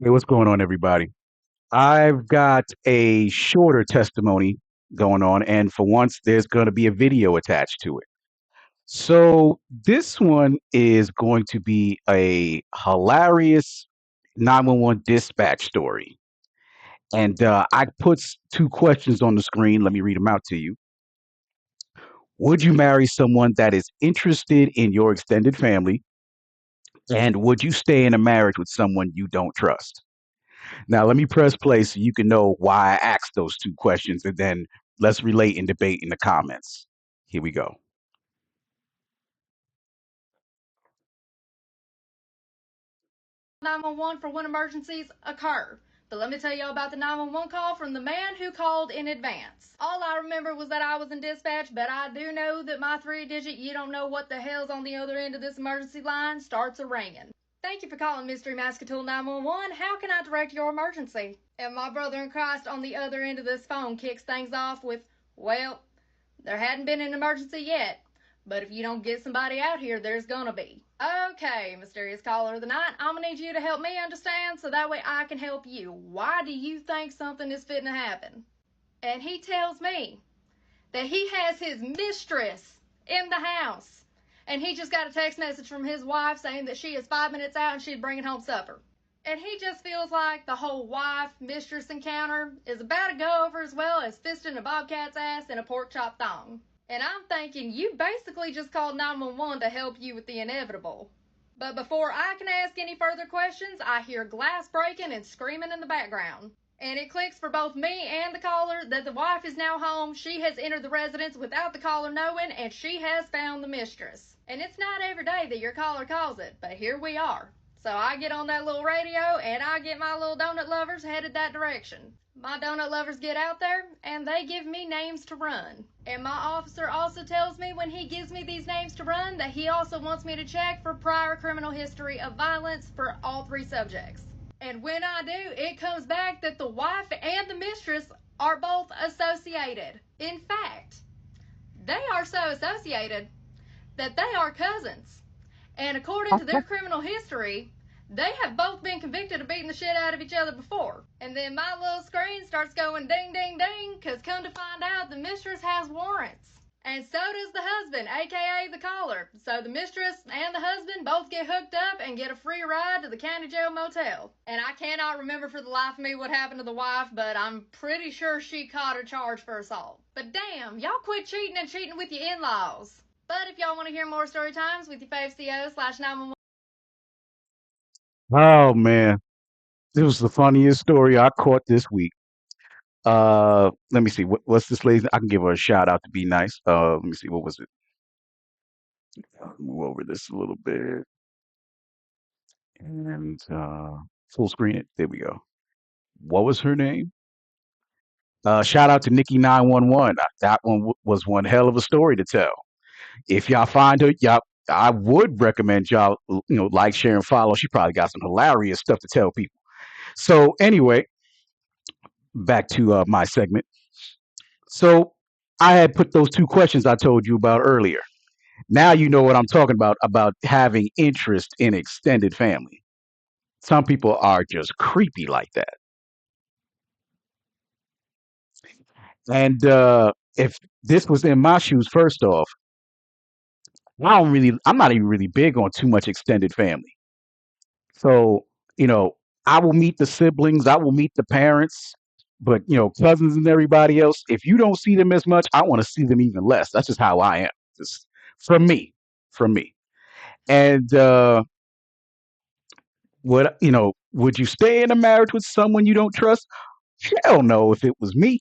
Hey, what's going on, everybody? I've got a shorter testimony going on, and for once, there's going to be a video attached to it. So, this one is going to be a hilarious 911 dispatch story. And I put two questions on the screen. Let me read them out to you. Would you marry someone that is interested in your extended family? And would you stay in a marriage with someone you don't trust? Now, let me press play so you can know why I asked those two questions, and then let's relate and debate in the comments. Here we go. 911 for when emergencies occur. But let me tell you about the 911 call from the man who called in advance. All I remember was that I was in dispatch, but I do know that my 3-digit you don't know what the hell's on the other end of this emergency line starts a ringing. Thank you for calling Mystery Mascatool 911. How can I direct your emergency? And my brother in Christ on the other end of this phone kicks things off with, well, there hadn't been an emergency yet, but if you don't get somebody out here, there's gonna be. Okay, mysterious caller of the night, I'm gonna need you to help me understand so that way I can help you. Why do you think something is fitting to happen? And he tells me that he has his mistress in the house. And he just got a text message from his wife saying that she is 5 minutes out and she's bringing home supper. And he just feels like the whole wife mistress encounter is about to go over as well as fisting a bobcat's ass in a pork chop thong. And I'm thinking you basically just called 911 to help you with the inevitable. But before I can ask any further questions, I hear glass breaking and screaming in the background. And it clicks for both me and the caller that the wife is now home, she has entered the residence without the caller knowing, and she has found the mistress. And it's not every day that your caller calls it, but here we are. So I get on that little radio and I get my little donut lovers headed that direction. My donut lovers get out there and they give me names to run. And my officer also tells me when he gives me these names to run that he also wants me to check for prior criminal history of violence for all three subjects. And when I do, it comes back that the wife and the mistress are both associated. In fact, they are so associated that they are cousins. And according to their criminal history, they have both been convicted of beating the shit out of each other before. And then my little screen starts going ding, ding, ding, because come to find out, the mistress has warrants. And so does the husband, aka the caller. So the mistress and the husband both get hooked up and get a free ride to the county jail motel. And I cannot remember for the life of me what happened to the wife, but I'm pretty sure she caught a charge for assault. But damn, y'all quit cheating and cheating with your in-laws. But if y'all want to hear more story times with your fave CO/911. Oh man, this was the funniest story I caught this week. Let me see. What's this lady? I can give her a shout out to be nice. Let me see. What was it? Move over this a little bit and full screen it. There we go. What was her name? Shout out to Nikki 911. That one was one hell of a story to tell. If y'all find her, y'all, I would recommend y'all, like, share, and follow. She probably got some hilarious stuff to tell people. So anyway, back to my segment. So I had put those two questions I told you about earlier. Now you know what I'm talking about having interest in extended family. Some people are just creepy like that. And if this was in my shoes, first off, I'm not even really big on too much extended family. So, you know, I will meet the siblings, I will meet the parents, but cousins and everybody else, if you don't see them as much, I want to see them even less. That's just how I am. Just from me, from me. And would you stay in a marriage with someone you don't trust? Hell no, if it was me.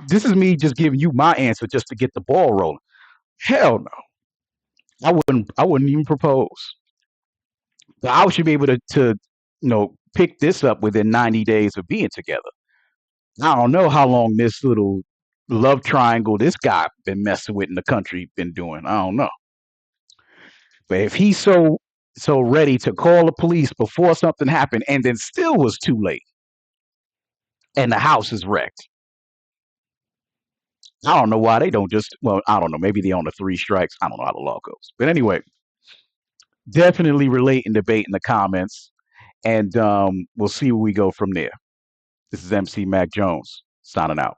This is me just giving you my answer just to get the ball rolling. Hell no. I wouldn't even propose. I should be able to pick this up within 90 days of being together. I don't know how long this little love triangle this guy been messing with in the country been doing. I don't know. But if he's so ready to call the police before something happened and then still was too late and the house is wrecked. I don't know why they don't just, well, I don't know, maybe they on the three strikes. I don't know how the law goes. But anyway, definitely relate and debate in the comments. and we'll see where we go from there. This is MC Mac Jones signing out.